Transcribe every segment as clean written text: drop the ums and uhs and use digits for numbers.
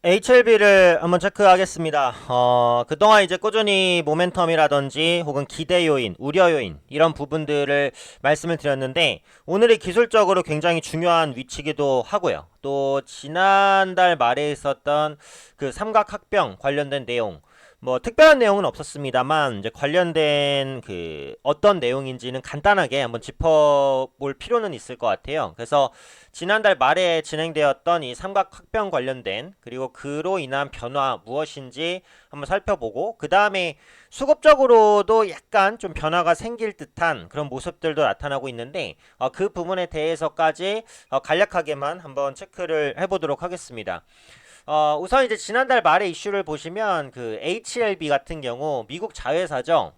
HLB를 한번 체크하겠습니다. 그동안 이제 꾸준히 모멘텀이라든지 혹은 기대 요인, 우려 요인 이런 부분들을 말씀을 드렸는데 오늘이 기술적으로 굉장히 중요한 위치기도 하고요. 또 지난달 말에 있었던 그 삼각학병 관련된 내용 뭐 특별한 내용은 없었습니다만 이제 관련된 그 어떤 내용인지는 간단하게 한번 짚어볼 필요는 있을 것 같아요. 그래서 지난달 말에 진행되었던 이 삼각학병 관련된 그리고 그로 인한 변화 무엇인지 한번 살펴보고 그 다음에 수급적으로도 약간 좀 변화가 생길 듯한 그런 모습들도 나타나고 있는데 그 부분에 대해서까지 간략하게만 한번 체크를 해보도록 하겠습니다. 우선 이제 지난달 말에 이슈를 보시면 그 HLB 같은 경우 미국 자회사죠.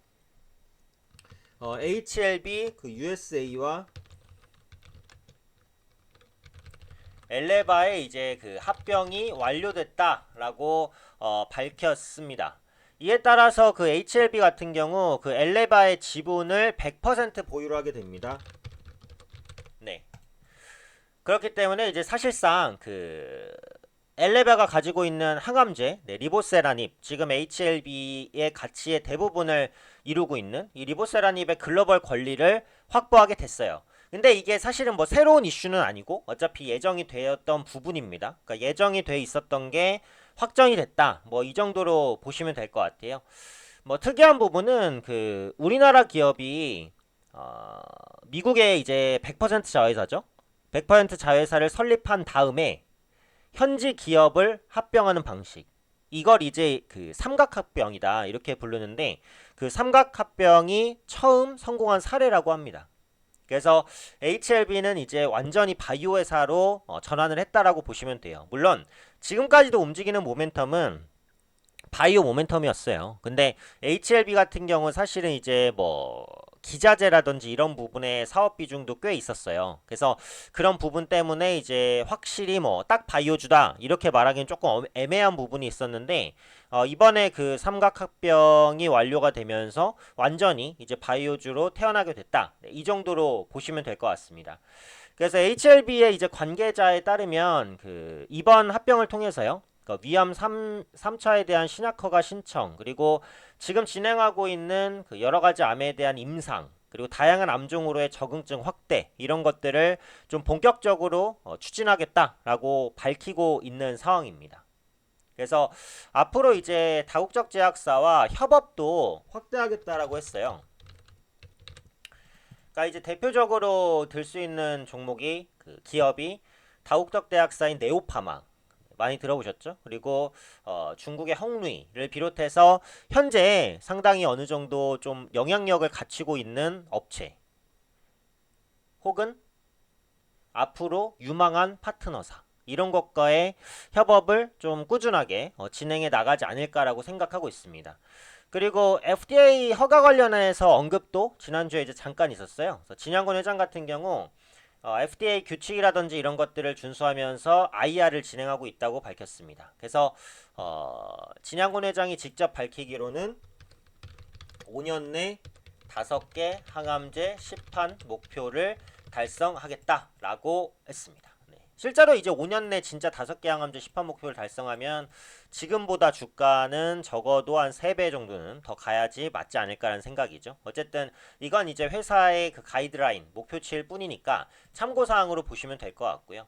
HLB 그 USA와 엘레바의 이제 그 합병이 완료됐다라고 밝혔습니다. 이에 따라서 그 HLB 같은 경우 그 엘레바의 지분을 100% 보유를 하게 됩니다. 네. 그렇기 때문에 이제 사실상 그 엘레바가 가지고 있는 항암제, 네, 리보세라닙, 지금 HLB의 가치의 대부분을 이루고 있는 이 리보세라닙의 글로벌 권리를 확보하게 됐어요. 근데 이게 사실은 뭐 새로운 이슈는 아니고 어차피 예정이 되었던 부분입니다. 그러니까 예정이 돼 있었던 게 확정이 됐다. 뭐 이 정도로 보시면 될 것 같아요. 뭐 특이한 부분은 그 우리나라 기업이 미국의 이제 100% 자회사죠. 100% 자회사를 설립한 다음에 현지 기업을 합병하는 방식. 이걸 이제 그 삼각합병이다 이렇게 부르는데 그 삼각합병이 처음 성공한 사례라고 합니다. 그래서 HLB는 이제 완전히 바이오 회사로 전환을 했다라고 보시면 돼요. 물론 지금까지도 움직이는 모멘텀은 바이오 모멘텀이었어요. 근데 HLB 같은 경우 사실은 이제 뭐 기자재라든지 이런 부분의 사업 비중도 꽤 있었어요. 그래서 그런 부분 때문에 이제 확실히 뭐 딱 바이오주다 이렇게 말하기는 조금 애매한 부분이 있었는데 이번에 그 삼각합병이 완료가 되면서 완전히 이제 바이오주로 태어나게 됐다. 네, 이 정도로 보시면 될 것 같습니다. 그래서 HLB의 이제 관계자에 따르면 그 이번 합병을 통해서요. 위암 3차에 대한 신약 허가 신청 그리고 지금 진행하고 있는 그 여러 가지 암에 대한 임상 그리고 다양한 암종으로의 적응증 확대 이런 것들을 좀 본격적으로 추진하겠다라고 밝히고 있는 상황입니다. 그래서 앞으로 이제 다국적 제약사와 협업도 확대하겠다라고 했어요. 그러니까 이제 대표적으로 들 수 있는 종목이 그 기업이 다국적 대학사인 네오파마 많이 들어보셨죠? 그리고 중국의 헝루이를 비롯해서 현재 상당히 어느 정도 좀 영향력을 갖추고 있는 업체 혹은 앞으로 유망한 파트너사 이런 것과의 협업을 좀 꾸준하게 진행해 나가지 않을까라고 생각하고 있습니다. 그리고 FDA 허가 관련해서 언급도 지난주에 이제 잠깐 있었어요. 그래서 진양권 회장 같은 경우 FDA 규칙이라든지 이런 것들을 준수하면서 IR을 진행하고 있다고 밝혔습니다. 그래서 진양권 회장이 직접 밝히기로는 5년 내 5개 항암제 시판 목표를 달성하겠다라고 했습니다. 네. 실제로 이제 5년 내 진짜 5개 항암제 시판 목표를 달성하면 지금보다 주가는 적어도 한 3배 정도는 더 가야지 맞지 않을까라는 생각이죠. 어쨌든 이건 이제 회사의 그 가이드라인, 목표치일 뿐이니까 참고사항으로 보시면 될 것 같고요.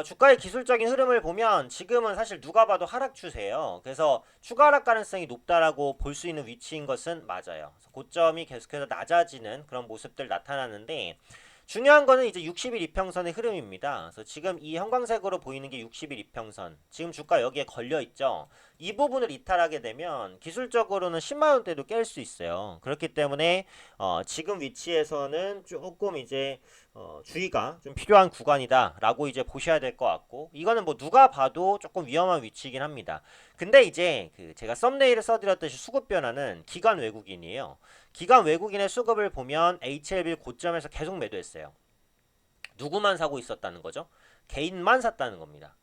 주가의 기술적인 흐름을 보면 지금은 사실 누가 봐도 하락 추세예요. 그래서 추가 하락 가능성이 높다라고 볼 수 있는 위치인 것은 맞아요. 고점이 계속해서 낮아지는 그런 모습들 나타나는데 중요한 거는 이제 60일 이평선의 흐름입니다. 그래서 지금 이 형광색으로 보이는 게 60일 이평선. 지금 주가 여기에 걸려 있죠. 이 부분을 이탈하게 되면 기술적으로는 10만 원대도 깰 수 있어요. 그렇기 때문에 지금 위치에서는 조금 이제 주의가 좀 필요한 구간이다라고 이제 보셔야 될 것 같고 이거는 뭐 누가 봐도 조금 위험한 위치이긴 합니다. 근데 이제 그 제가 썸네일에 써드렸듯이 수급 변화는 기관 외국인이에요. 기관 외국인의 수급을 보면 HLB 고점에서 계속 매도했어요. 누구만 사고 있었다는 거죠? 개인만 샀다는 겁니다.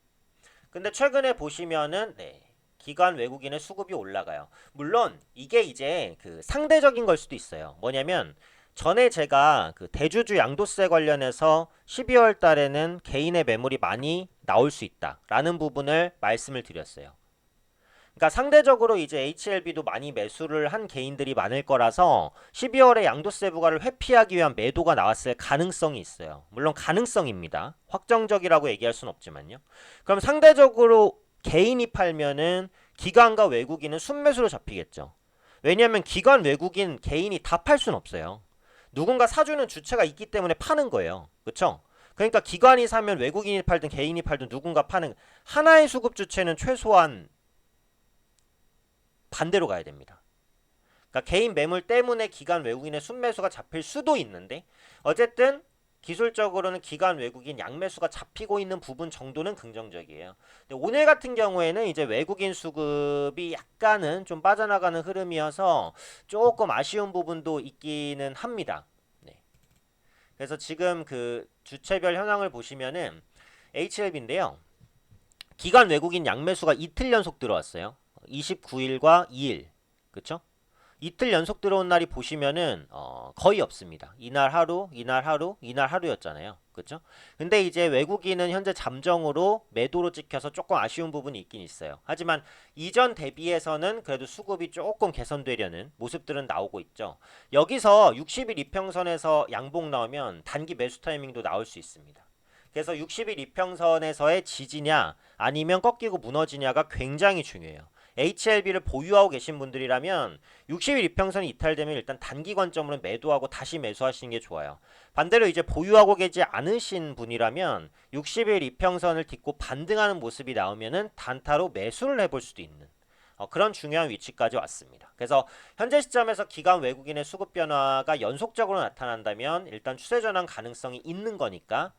근데 최근에 보시면은 네, 기관 외국인의 수급이 올라가요. 물론 이게 이제 그 상대적인 걸 수도 있어요. 뭐냐면 전에 제가 그 대주주 양도세 관련해서 12월 달에는 개인의 매물이 많이 나올 수 있다라는 부분을 말씀을 드렸어요. 그러니까 상대적으로 이제 HLB도 많이 매수를 한 개인들이 많을 거라서 12월에 양도세 부과를 회피하기 위한 매도가 나왔을 가능성이 있어요. 물론 가능성입니다. 확정적이라고 얘기할 수는 없지만요. 그럼 상대적으로 개인이 팔면은 기관과 외국인은 순매수로 잡히겠죠. 왜냐하면 기관, 외국인, 개인이 다 팔 수는 없어요. 누군가 사주는 주체가 있기 때문에 파는 거예요. 그렇죠? 그러니까 기관이 사면 외국인이 팔든 개인이 팔든 누군가 파는, 하나의 수급 주체는 최소한 반대로 가야 됩니다. 그러니까 개인 매물 때문에 기관 외국인의 순매수가 잡힐 수도 있는데 어쨌든 기술적으로는 기관 외국인 양매수가 잡히고 있는 부분 정도는 긍정적이에요. 근데 오늘 같은 경우에는 이제 외국인 수급이 약간은 좀 빠져나가는 흐름이어서 조금 아쉬운 부분도 있기는 합니다. 네. 그래서 지금 그 주체별 현황을 보시면은 HLB인데요. 기관 외국인 양매수가 이틀 연속 들어왔어요. 29일과 2일. 그쵸? 이틀 연속 들어온 날이 보시면은 거의 없습니다. 이날 하루, 이날 하루, 이날 하루였잖아요. 그쵸? 근데 이제 외국인은 현재 잠정으로 매도로 찍혀서 조금 아쉬운 부분이 있긴 있어요. 하지만 이전 대비해서는 그래도 수급이 조금 개선되려는 모습들은 나오고 있죠. 여기서 60일 이평선에서 양봉 나오면 단기 매수 타이밍도 나올 수 있습니다. 그래서 60일 이평선에서의 지지냐 아니면 꺾이고 무너지냐가 굉장히 중요해요. HLB를 보유하고 계신 분들이라면 60일 이평선이 이탈되면 일단 단기 관점으로 매도하고 다시 매수하시는 게 좋아요. 반대로 이제 보유하고 계지 않으신 분이라면 60일 이평선을 딛고 반등하는 모습이 나오면은 단타로 매수를 해볼 수도 있는 그런 중요한 위치까지 왔습니다. 그래서 현재 시점에서 기관 외국인의 수급 변화가 연속적으로 나타난다면 일단 추세 전환 가능성이 있는 거니까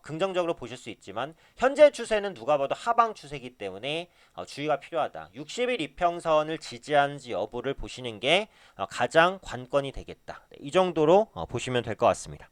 긍정적으로 보실 수 있지만 현재 추세는 누가 봐도 하방 추세이기 때문에 주의가 필요하다. 60일 이평선을 지지하는지 여부를 보시는 게 가장 관건이 되겠다. 이 정도로 보시면 될 것 같습니다.